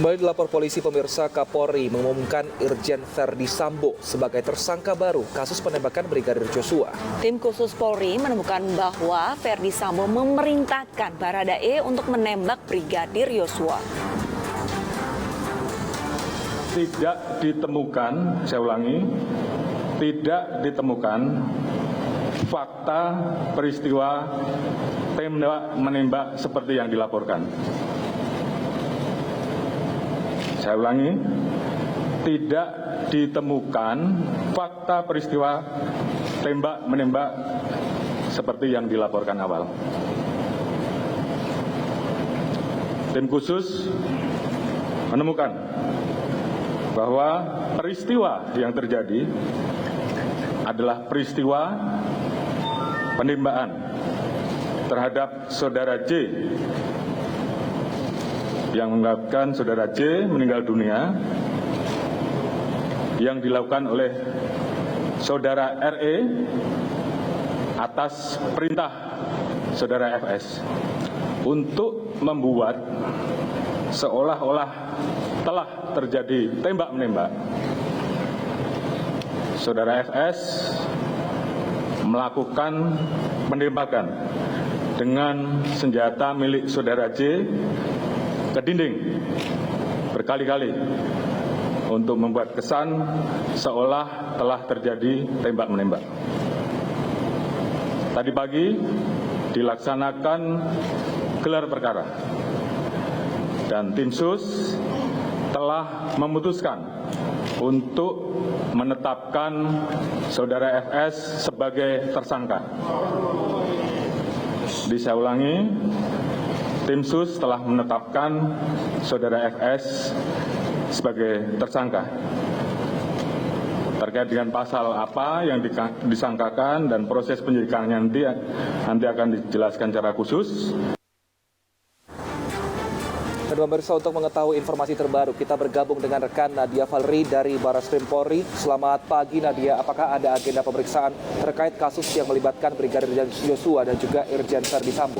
Kembali dilapor polisi, pemirsa, Kapolri mengumumkan Irjen Verdi Sambo sebagai tersangka baru kasus penembakan Brigadir Joshua. Tim khusus Polri menemukan bahwa Verdi Sambo memerintahkan Baradae untuk menembak Brigadir Joshua. Tidak ditemukan, saya ulangi, tidak ditemukan fakta peristiwa tembak menembak seperti yang dilaporkan. Saya ulangi, tidak ditemukan fakta peristiwa tembak menembak seperti yang dilaporkan awal. Tim khusus menemukan bahwa peristiwa yang terjadi adalah peristiwa penembakan terhadap saudara J yang mengakibatkan saudara J meninggal dunia, yang dilakukan oleh saudara RE atas perintah saudara FS untuk membuat seolah-olah telah terjadi tembak-menembak. Saudara FS melakukan penembakan dengan senjata milik saudara J ke dinding berkali-kali untuk membuat kesan seolah telah terjadi tembak-menembak. Tadi pagi dilaksanakan gelar perkara dan tim sus telah memutuskan untuk menetapkan saudara FS sebagai tersangka. Saya ulangi, tim sus telah menetapkan saudara FS sebagai tersangka. Terkait dengan pasal apa yang disangkakan dan proses penyidikannya nanti akan dijelaskan secara khusus. Dan pemirsa, untuk mengetahui informasi terbaru, kita bergabung dengan rekan Nadia Valri dari Barreskrim Polri. Selamat pagi Nadia, apakah ada agenda pemeriksaan terkait kasus yang melibatkan Brigadir Joshua dan juga Irjen Verdi Sambo?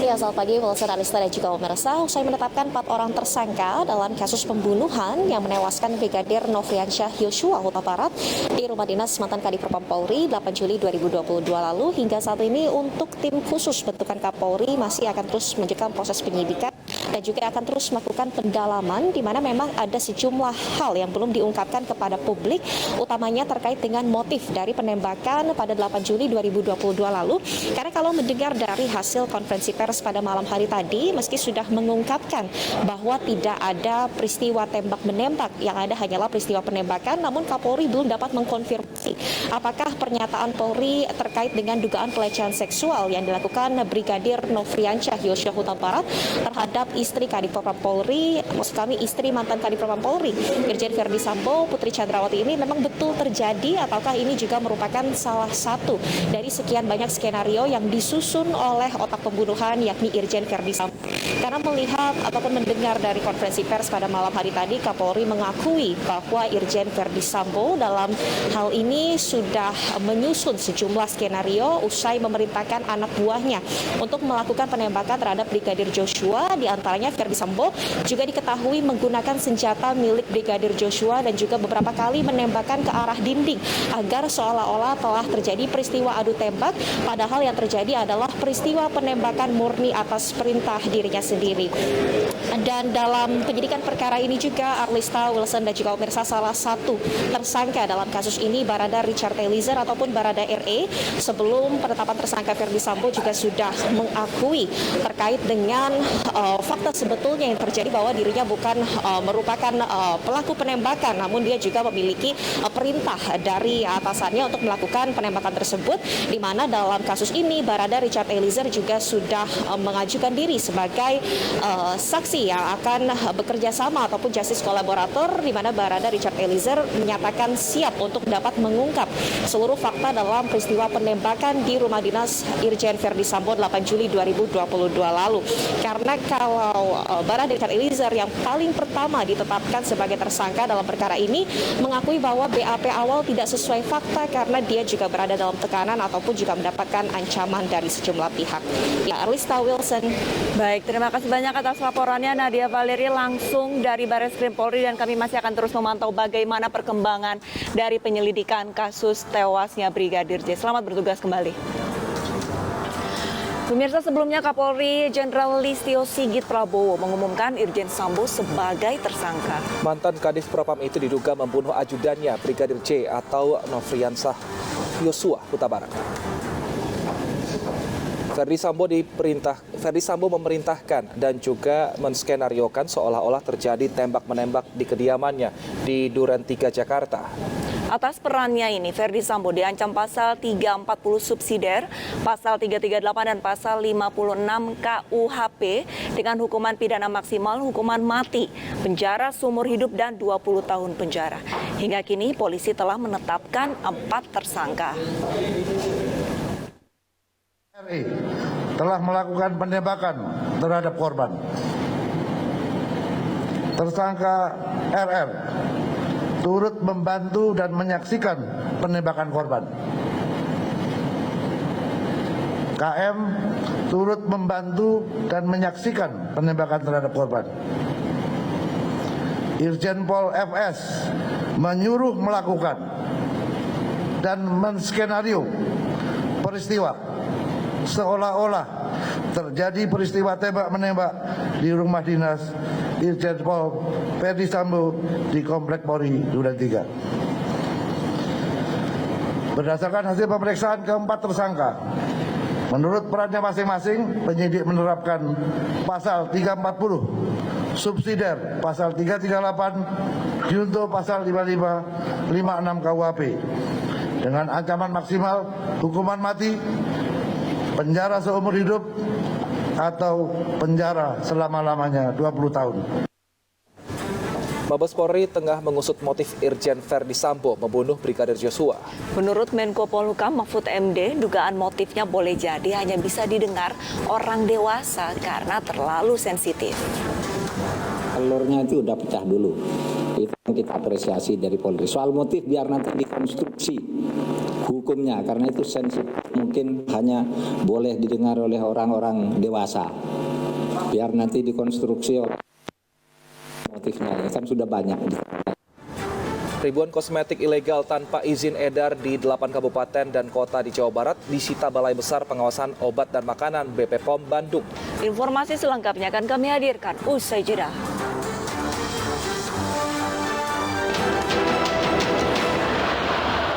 Ya, selamat pagi Wilson, Anista dan juga pemirsa. Usai menetapkan 4 orang tersangka dalam kasus pembunuhan yang menewaskan Brigadir Nofriansyah Joshua Huta Barat di rumah dinas mantan Kadifropam Polri 8 Juli 2022 lalu, hingga saat ini untuk tim khusus bentukan Kapolri masih akan terus melanjutkan proses penyidikan dan juga akan terus melakukan pendalaman, di mana memang ada sejumlah hal yang belum diungkapkan kepada publik, utamanya terkait dengan motif dari penembakan pada 8 Juli 2022 lalu. Karena kalau mendengar dari hasil konferensi pers pada malam hari tadi, meski sudah mengungkapkan bahwa tidak ada peristiwa tembak menembak, yang ada hanyalah peristiwa penembakan, namun Kapolri belum dapat mengkonfirmasi apakah pernyataan Polri terkait dengan dugaan pelecehan seksual yang dilakukan Brigadir Nofriansyah Joshua Huta Barat terhadap istri Kadifropam Polri, maksud kami istri mantan Kadifropam Polri, Irjen Verdi Sambo, Putri Chandrawati, ini memang betul terjadi, ataukah ini juga merupakan salah satu dari sekian banyak skenario yang disusun oleh otak pembunuhan yakni Irjen Verdi Sambo. Karena melihat ataupun mendengar dari konferensi pers pada malam hari tadi, Kapolri mengakui bahwa Irjen Verdi Sambo dalam hal ini sudah menyusun sejumlah skenario usai memerintahkan anak buahnya untuk melakukan penembakan terhadap Brigadir Joshua. Di antaranya Verdi Sambo juga diketahui menggunakan senjata milik Brigadir Joshua dan juga beberapa kali menembakkan ke arah dinding agar seolah-olah telah terjadi peristiwa adu tembak, padahal yang terjadi adalah peristiwa penembakan murni atas perintah dirinya sendiri. Dan dalam penyidikan perkara ini juga, Arlista, Wilson, dan juga pemirsa, salah satu tersangka dalam kasus ini Barada Richard Eliezer ataupun Barada RE, sebelum penetapan tersangka Verdi Sambo juga sudah mengakui terkait dengan fakta sebetulnya yang terjadi, bahwa dirinya bukan merupakan pelaku penembakan, namun dia juga memiliki perintah dari atasannya untuk melakukan penembakan tersebut, di mana dalam kasus ini Barada Richard Eliezer juga sudah mengajukan diri sebagai saksi yang akan bekerja sama ataupun justice kolaborator, di mana Barada Richard Eliezer menyatakan siap untuk dapat mengungkap seluruh fakta dalam peristiwa penembakan di rumah dinas Irjen Verdi Sambo 8 Juli 2022 lalu. Karena kalau atau Barada Richard Eliezer yang paling pertama ditetapkan sebagai tersangka dalam perkara ini mengakui bahwa BAP awal tidak sesuai fakta karena dia juga berada dalam tekanan ataupun juga mendapatkan ancaman dari sejumlah pihak. Ya, Arlista Wilson. Baik, terima kasih banyak atas laporannya Nadia Valeri langsung dari Barreskrim Polri, dan kami masih akan terus memantau bagaimana perkembangan dari penyelidikan kasus tewasnya Brigadir J. Selamat bertugas kembali. Pemirsa, sebelumnya Kapolri Jenderal Listio Sigit Prabowo mengumumkan Irjen Sambo sebagai tersangka. Mantan Kadif Propam itu diduga membunuh ajudannya Brigadir J atau Nofriansah Yosua Huta Barat. Ferdi Sambo memerintahkan dan juga menskenariokan seolah-olah terjadi tembak-menembak di kediamannya di Duren 3 Jakarta. Atas perannya ini, Ferdi Sambo diancam pasal 340 subsidiar, pasal 338 dan pasal 56 KUHP dengan hukuman pidana maksimal hukuman mati, penjara seumur hidup dan 20 tahun penjara. Hingga kini polisi telah menetapkan 4 tersangka. RI telah melakukan penembakan terhadap korban. Tersangka RR turut membantu dan menyaksikan penembakan korban. KM turut membantu dan menyaksikan penembakan terhadap korban. Irjen Pol FS menyuruh melakukan dan menskenario peristiwa seolah-olah terjadi peristiwa tembak-menembak di rumah dinas Irjen Pol Ferdi Sambo di Komplek Polri Duren 3. Berdasarkan hasil pemeriksaan keempat tersangka, menurut perannya masing-masing, penyidik menerapkan pasal 340, subsidiar pasal 338, junto pasal 55, 56 KUHP dengan ancaman maksimal hukuman mati, penjara seumur hidup, atau penjara selama-lamanya 20 tahun. Mabes Polri tengah mengusut motif Irjen Ferdi Sambo membunuh Brigadir Joshua. Menurut Menko Polhukam Mahfud MD, dugaan motifnya boleh jadi hanya bisa didengar orang dewasa karena terlalu sensitif. Alurnya itu udah pecah dulu. Itu yang kita apresiasi dari Polri. Soal motif biar nanti dikonstruksi hukumnya, karena itu sensitif, mungkin hanya boleh didengar oleh orang-orang dewasa. Biar nanti dikonstruksi motifnya, ini kan sudah banyak. Ribuan kosmetik ilegal tanpa izin edar di 8 kabupaten dan kota di Jawa Barat disita Balai Besar Pengawasan Obat dan Makanan BP POM Bandung. Informasi selengkapnya akan kami hadirkan usai jeda.